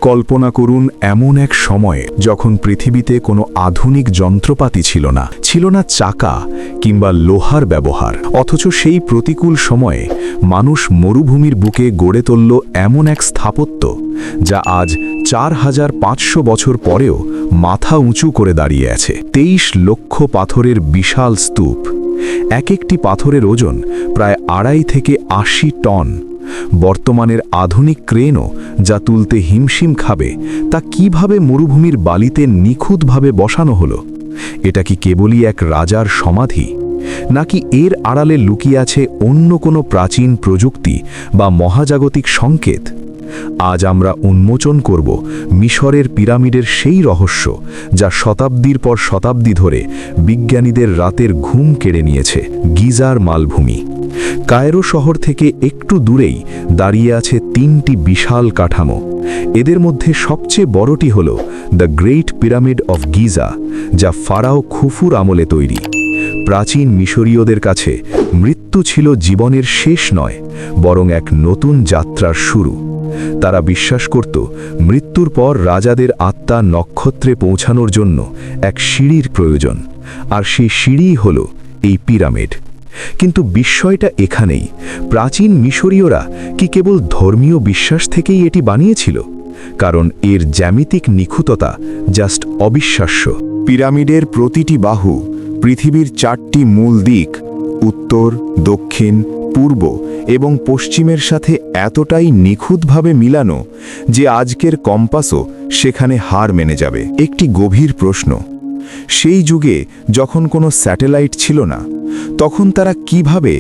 কল্পনা করুন এমন এক সময়ে যখন পৃথিবীতে কোনো আধুনিক যন্ত্রপাতি ছিল না চাকা কিংবা লোহার ব্যবহার, অথচ সেই প্রতিকূল সময়ে মানুষ মরুভূমির বুকে গড়ে তুলল এমন এক স্থাপত্য যা আজ 4500 বছর পরেও মাথা উঁচু করে দাঁড়িয়ে আছে। 23 লক্ষ পাথরের বিশাল স্তূপ, এক একটি পাথরের ওজন প্রায় 2.5 থেকে 80 টন। বর্তমানের আধুনিক ক্রেনও যা তুলতে হিমশিম খাবে, তা কিভাবে মরুভূমির বালিতে নিখুঁতভাবে বসানো হলো? এটা কি কেবলই এক রাজার সমাধি, নাকি এর আড়ালে লুকিয়ে আছে অন্য কোনো প্রাচীন প্রযুক্তি বা মহাজাগতিক সংকেত? আজ আমরা উন্মোচন করব মিশরের পিরামিডের সেই রহস্য যা শতাব্দীর পর শতাব্দী ধরে বিজ্ঞানীদের রাতের ঘুম কেড়ে নিয়েছে। গিজার মালভূমি। কায়রো শহর থেকে একটু দূরেই দাঁড়িয়ে আছে 3টি বিশাল কাঠামো। এদের মধ্যে সবচেয়ে বড়টি হল the great pyramid of Giza, যা ফারাও খুফুর আমলে তৈরি। প্রাচীন মিশরীয়দের কাছে মৃত্যু ছিল জীবনের শেষ নয়, বরং এক নতুন যাত্রার শুরু। তারা বিশ্বাস করত মৃত্যুর পর রাজাদের আত্মা নক্ষত্রে পৌঁছানোর জন্য এক সিঁড়ির প্রয়োজন, আর সেই সিঁড়িই হল এই পিরামিড। কিন্তু বিস্ময়টা এখানেই, প্রাচীন মিশরীয়রা কি কেবল ধর্মীয় বিশ্বাস থেকেই এটি বানিয়েছিল? কারণ এর জ্যামিতিক নিখুঁততা জাস্ট অবিশ্বাস্য। পিরামিডের প্রতিটি বাহু পৃথিবীর 4টি মূল দিক, উত্তর, দক্ষিণ, পূর্ব এবং পশ্চিমের সাথে এতটাই নিখুঁতভাবে মিলানো যে আজকের কম্পাসও সেখানে হার মেনে যাবে। একটি গভীর প্রশ্ন, সেই যুগে যখন কোনো স্যাটেলাইট ছিল না, তখন তারা কিভাবে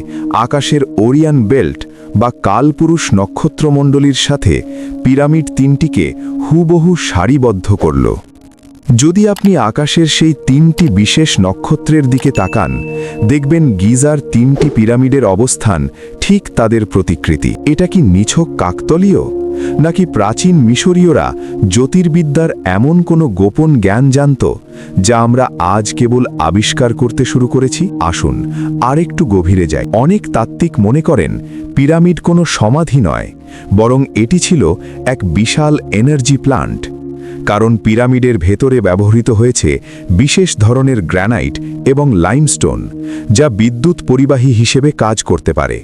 আকাশের ওরিয়ান বেল্ট বা কালপুরুষ নক্ষত্রমণ্ডলীর সাথে পিরামিড 3টিকে হুবহু সারিবদ্ধ করল? যদি আপনি আকাশের সেই 3টি বিশেষ নক্ষত্রের দিকে তাকান, দেখবেন গিজার 3টি পিরামিডের অবস্থান ঠিক তাদের প্রতিকৃতি। এটা কি নিছক কাকতালীয়, নাকি প্রাচীন মিশরীয়রা জ্যোতির্বিদ্যার এমন কোনো গোপন জ্ঞান জানত যা আমরা আজ কেবল আবিষ্কার করতে শুরু করেছি? আসুন আরেকটু গভীরে যাই। অনেক তাত্ত্বিক মনে করেন পিরামিড কোনো সমাধি নয়, বরং এটি ছিল এক বিশাল এনার্জি প্লান্ট। কারণ পিরামিডের ভেতরে ব্যবহৃত হয়েছে বিশেষ ধরনের গ্রানাইট এবং লাইমস্টোন, যা বিদ্যুৎ পরিবাহী হিসেবে কাজ করতে পারে।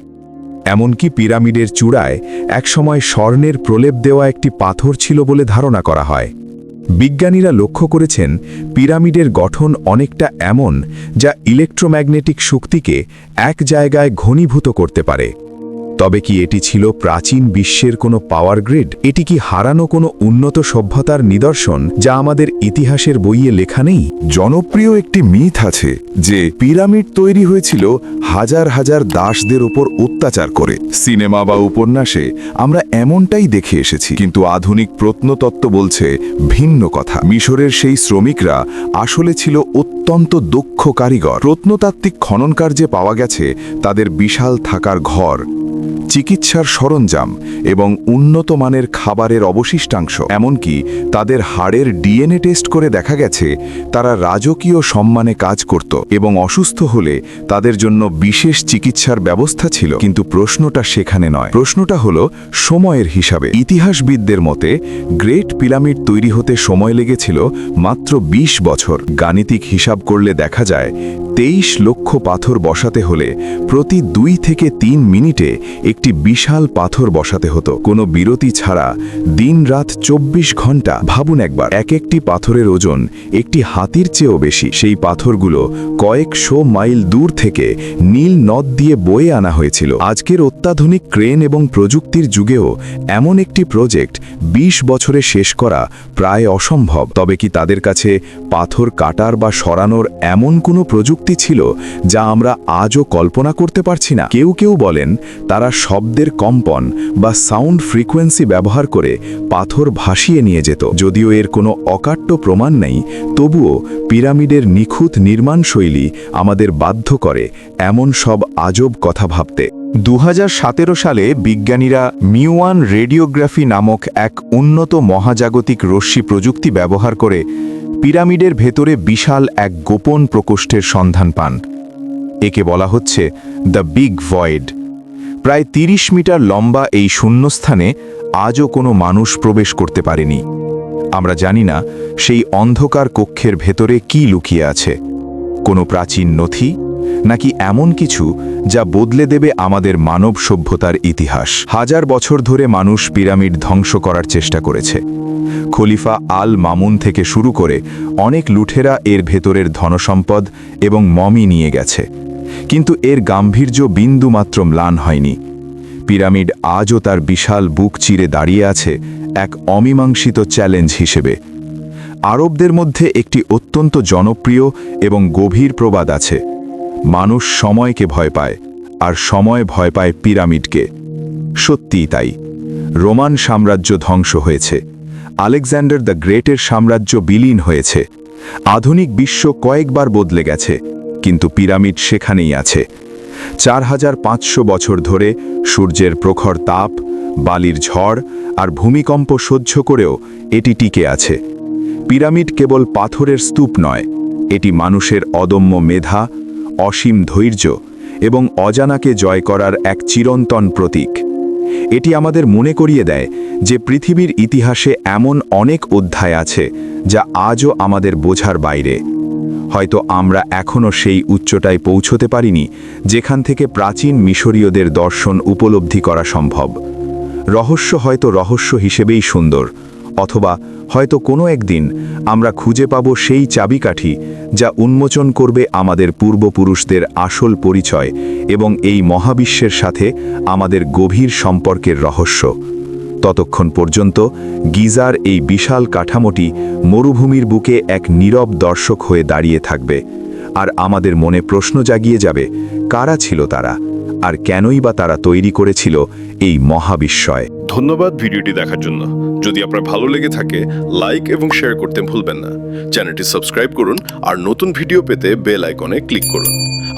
এমনকি পিরামিডের চূড়ায় একসময় স্বর্ণের প্রলেপ দেওয়া একটি পাথর ছিল বলে ধারণা করা হয়। বিজ্ঞানীরা লক্ষ্য করেছেন পিরামিডের গঠন অনেকটা এমন যা ইলেকট্রোম্যাগনেটিক শক্তিকে এক জায়গায় ঘনীভূত করতে পারে। তবে কি এটি ছিল প্রাচীন বিশ্বের কোনো পাওয়ার গ্রিড? এটি কি হারানো কোনো উন্নত সভ্যতার নিদর্শন যা আমাদের ইতিহাসের বইয়ে লেখা নেই? জনপ্রিয় একটি মিথ আছে যে পিরামিড তৈরি হয়েছিল হাজার হাজার দাসদের উপর অত্যাচার করে। সিনেমা বা উপন্যাসে আমরা এমনটাই দেখে এসেছি, কিন্তু আধুনিক প্রত্নতত্ত্ব বলছে ভিন্ন কথা। মিশরের সেই শ্রমিকরা আসলে ছিল অত্যন্ত দক্ষ কারিগর। প্রত্নতাত্ত্বিক খননকার্যে পাওয়া গেছে তাদের বিশাল থাকার ঘর, চিকিৎসার সরঞ্জাম এবং উন্নত মানের খাবারের অবশিষ্টাংশ। এমনকি তাদের হাড়ের ডিএনএ টেস্ট করে দেখা গেছে তারা রাজকীয় সম্মানে কাজ করত এবং অসুস্থ হলে তাদের জন্য বিশেষ চিকিৎসার ব্যবস্থা ছিল। কিন্তু প্রশ্নটা সেখানে নয়, প্রশ্নটা হলো সময়ের হিসাবে। ইতিহাসবিদদের মতে গ্রেট পিরামিড তৈরি হতে সময় লেগেছিল মাত্র 20 বছর। গাণিতিক হিসাব করলে দেখা যায় 23 লক্ষ পাথর বসাতে হলে প্রতি 2 থেকে 3 মিনিটে একটি বিশাল পাথর বসাতে হতো, কোনো বিরতি ছাড়া, দিন-রাত 24 ঘন্টা। ভাবুন একবার, এক একটি পাথরের ওজন একটি হাতির চেয়েও বেশি। সেই পাথরগুলো কয়েকশো মাইল দূর থেকে নীল নদ দিয়ে বয়ে আনা হয়েছিল। আজকের অত্যাধুনিক ক্রেন এবং প্রযুক্তির যুগেও এমন একটি প্রজেক্ট 20 বছরে শেষ করা প্রায় অসম্ভব। তবে কি তাদের কাছে পাথর কাটার বা সরানোর এমন কোনো প্রযুক্তি ছিল যা আমরা আজও কল্পনা করতে পারছি না? কেউ কেউ বলেন তারা শব্দের কম্পন বা সাউন্ড ফ্রিকোয়েন্সি ব্যবহার করে পাথর ভাসিয়ে নিয়ে যেত। যদিও এর কোনো অকাট্য প্রমাণ নেই, তবুও পিরামিডের নিখুঁত নির্মাণশৈলী আমাদের বাধ্য করে এমন সব আজব কথা ভাবতে। 2017 সালে বিজ্ঞানীরা মিউয়ান রেডিওগ্রাফি নামক এক উন্নত মহাজাগতিক রশ্মি প্রযুক্তি ব্যবহার করে পিরামিডের ভেতরে বিশাল এক গোপন প্রকোষ্ঠের সন্ধান পান। একে বলা হচ্ছে দ্য বিগ ভয়েড। প্রায় 30 মিটার লম্বা এই শূন্যস্থানে আজও কোনো মানুষ প্রবেশ করতে পারেনি। আমরা জানি না সেই অন্ধকার কক্ষের ভেতরে কি লুকিয়ে আছে, কোনো প্রাচীন নথি, নাকি এমন কিছু যা বদলে দেবে আমাদের মানব সভ্যতার ইতিহাস। হাজার বছর ধরে মানুষ পিরামিড ধ্বংস করার চেষ্টা করেছে। খলিফা আল মামুন থেকে শুরু করে অনেক লুঠেরা এর ভেতরের ধনসম্পদ এবং মমি নিয়ে গেছে, কিন্তু এর গাম্ভীর্য বিন্দুমাত্র ম্লান হয়নি। পিরামিড আজও তার বিশাল বুক চিরে দাঁড়িয়ে আছে এক অমীমাংসিত চ্যালেঞ্জ হিসেবে। আরবদের মধ্যে একটি অত্যন্ত জনপ্রিয় এবং গভীর প্রবাদ আছে, মানুষ সময়কে ভয় পায় আর সময় ভয় পায় পিরামিডকে। সত্যিই তাই। রোমান সাম্রাজ্য ধ্বংস হয়েছে, আলেকজান্ডার দ্য গ্রেটের সাম্রাজ্য বিলীন হয়েছে, আধুনিক বিশ্ব কয়েকবার বদলে গেছে, কিন্তু পিরামিড সেখানেই আছে। 4500 বছর ধরে সূর্যের প্রখর তাপ, বালির ঝড় আর ভূমিকম্প সহ্য করেও এটি টিকে আছে। পিরামিড কেবল পাথরের স্তূপ নয়, এটি মানুষের অদম্য মেধা, অসীম ধৈর্য এবং অজানাকে জয় করার এক চিরন্তন প্রতীক। এটি আমাদের মনে করিয়ে দেয় যে পৃথিবীর ইতিহাসে এমন অনেক অধ্যায় আছে যা আজও আমাদের বোঝার বাইরে। হয়তো আমরা এখনও সেই উচ্চতায় পৌঁছতে পারিনি যেখান থেকে প্রাচীন মিশরীয়দের দর্শন উপলব্ধি করা সম্ভব। রহস্য হয়তো রহস্য হিসেবেই সুন্দর, অথবা হয়তো কোনো একদিন আমরা খুঁজে পাব সেই চাবিকাঠি যা উন্মোচন করবে আমাদের পূর্বপুরুষদের আসল পরিচয় এবং এই মহাবিশ্বের সাথে আমাদের গভীর সম্পর্কের রহস্য। ততক্ষণ পর্যন্ত গিজার এই বিশাল কাঠামোটি মরুভূমির বুকে এক নীরব দর্শক হয়ে দাঁড়িয়ে থাকবে, আর আমাদের মনে প্রশ্ন জাগিয়ে যাবে, কারা ছিল তারা, আর কেনই বা তারা তৈরি করেছিল এই মহাবিশ্বয়। ধন্যবাদ ভিডিওটি দেখার জন্য। যদি আপনার ভালো লেগে থাকে, লাইক এবং শেয়ার করতে ভুলবেন না। চ্যানেলটি সাবস্ক্রাইব করুন আর নতুন ভিডিও পেতে বেল আইকনে ক্লিক করুন।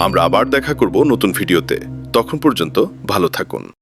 আমরা আবার দেখা করব নতুন ভিডিওতে। তখন পর্যন্ত ভালো থাকুন।